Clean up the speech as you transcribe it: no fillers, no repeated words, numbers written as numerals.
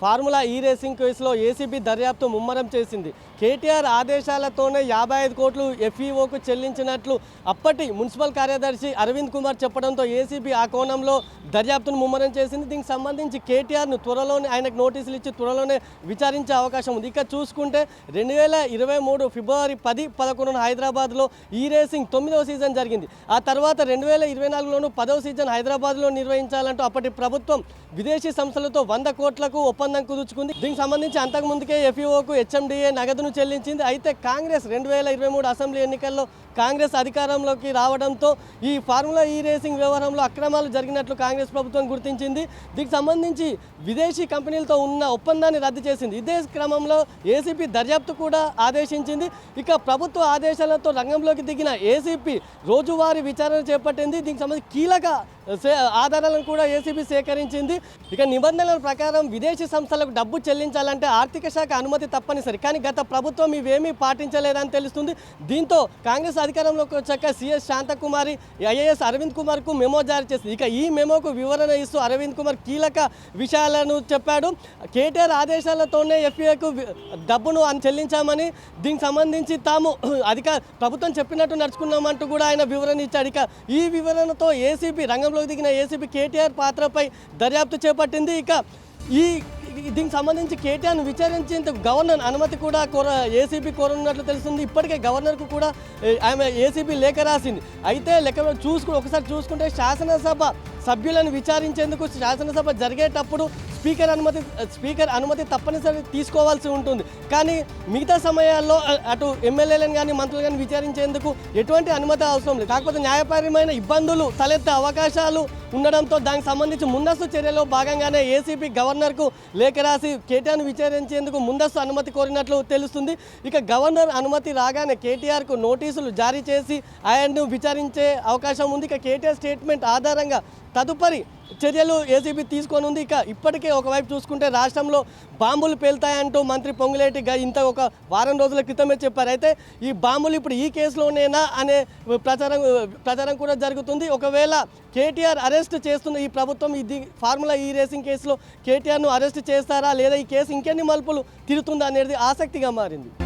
Formula ఈ racing కేసులో ACB దర్యాప్తు ముమ్మరం చేసింది. కేటీఆర్ ఆదేశాలతోనే 55 కోట్లు ఎఫ్ఈఓకు చెల్లించినట్లు అప్పటి మున్సిపల్ కార్యదర్శి అరవింద్ కుమార్ చెప్పడంతో ఏసీబీ ఆ కోణంలో దర్యాప్తును ముమ్మరం చేసింది. దీనికి సంబంధించి కేటీఆర్ను త్వరలోనే ఆయనకు నోటీసులు ఇచ్చి త్వరలోనే విచారించే అవకాశం ఉంది. ఇక చూసుకుంటే 2023 ఫిబ్రవరి 10, 11 హైదరాబాద్లో ఈ రేసింగ్ 9వ సీజన్ జరిగింది. ఆ తర్వాత 2024లోనూ 10వ సీజన్ హైదరాబాద్లో నిర్వహించాలంటూ అప్పటి ప్రభుత్వం విదేశీ సంస్థలతో 100 కోట్లకు ఒప్పందం కుదుర్చుకుంది. దీనికి సంబంధించి అంతకుముందుకే ఎఫ్ఈఓకు హెచ్ఎండిఏ నగదును చెల్లించింది. అయితే కాంగ్రెస్ 2023 అసెంబ్లీ ఎన్నికల్లో కాంగ్రెస్ అధికారంలోకి రావడంతో ఈ ఫార్ములా ఈ రేసింగ్ వ్యవహారంలో అక్రమాలు జరిగినట్లు కాంగ్రెస్ ప్రభుత్వం గుర్తించింది. దీనికి సంబంధించి విదేశీ కంపెనీలతో ఉన్న ఒప్పందాన్ని రద్దు చేసింది. ఇదే క్రమంలో ఏసీపీ దర్యాప్తు కూడా ఆదేశించింది. ఇక ప్రభుత్వ ఆదేశాలతో రంగంలోకి దిగిన ఏసీపీ రోజువారీ విచారణ చేపట్టింది. దీనికి సంబంధించి కీలక ఆధారాలను కూడా ఏసీబీ సేకరించింది. ఇక నిబంధనల ప్రకారం విదేశీ సంస్థలకు డబ్బు చెల్లించాలంటే ఆర్థిక శాఖ అనుమతి తప్పనిసరి. కానీ గత ప్రభుత్వం ఇవేమీ పాటించలేదని తెలుస్తుంది. దీంతో కాంగ్రెస్ అధికారంలోకి వచ్చాక సిఎస్ శాంతకుమారి ఐఏఎస్ అరవింద్ కుమార్కు మెమో జారీ చేసింది. ఇక ఈ మెమోకు వివరణ ఇస్తూ అరవింద్ కుమార్ కీలక విషయాలను చెప్పాడు. కేటీఆర్ ఆదేశాలతోనే ఎఫ్ఏకు డబ్బును చెల్లించామని, దీనికి సంబంధించి తాము ప్రభుత్వం చెప్పినట్టు నడుచుకున్నామంటూ కూడా ఆయన వివరణ ఇచ్చాడు. ఇక ఈ వివరణతో ఏసీబీ రంగంలోకి దిగిన ఏసీబీ కేటీఆర్ పాత్రపై దర్యాప్తు చేపట్టింది. ఇక దీనికి సంబంధించి కేటీఆర్ను విచారించేందుకు గవర్నర్ అనుమతి కూడా ఏసీబీ కోరనున్నట్లు తెలుస్తుంది. ఇప్పటికే గవర్నర్కు కూడా ఆమె ఏసీబీ లేఖ రాసింది. అయితే ఒకసారి చూసుకుంటే శాసనసభ సభ్యులను విచారించేందుకు శాసనసభ జరిగేటప్పుడు స్పీకర్ అనుమతి తప్పనిసరి తీసుకోవాల్సి ఉంటుంది. కానీ మిగతా సమయాల్లో అటు ఎమ్మెల్యేలను కానీ మంత్రులు కానీ విచారించేందుకు ఎటువంటి అనుమతి అవసరం లేదు. కాకపోతే న్యాయపరమైన ఇబ్బందులు తలెత్తే అవకాశాలు ఉండడంతో దానికి సంబంధించి ముందస్తు చర్యలో భాగంగానే ఏసీబీ గవర్నర్కు లేఖ రాసి కేటీఆర్ను విచారించేందుకు ముందస్తు అనుమతి కోరినట్లు తెలుస్తుంది. ఇక గవర్నర్ అనుమతి రాగానే కేటీఆర్కు నోటీసులు జారీ చేసి ఆయన్ను విచారించే అవకాశం ఉంది. ఇక కేటీఆర్ స్టేట్మెంట్ ఆధారంగా తదుపరి చర్యలు ఏసీబీ తీసుకొని ఉంది. ఇక ఇప్పటికే ఒకవైపు చూసుకుంటే రాష్ట్రంలో బాంబులు పేలుతాయంటూ మంత్రి పొంగులేటి ఒక వారం రోజుల క్రితమే చెప్పారు. అయితే ఈ బాంబులు ఇప్పుడు ఈ కేసులోనేనా అనే ప్రచారం కూడా జరుగుతుంది. ఒకవేళ కేటీఆర్ అరెస్ట్ చేస్తున్న ఈ ప్రభుత్వం ఫార్ములా ఈ రేసింగ్ కేసులో కేటీఆర్ను అరెస్ట్ చేస్తారా లేదా ఈ కేసు ఇంకెన్ని మలుపులు తిరుగుతుందా అనేది ఆసక్తిగా మారింది.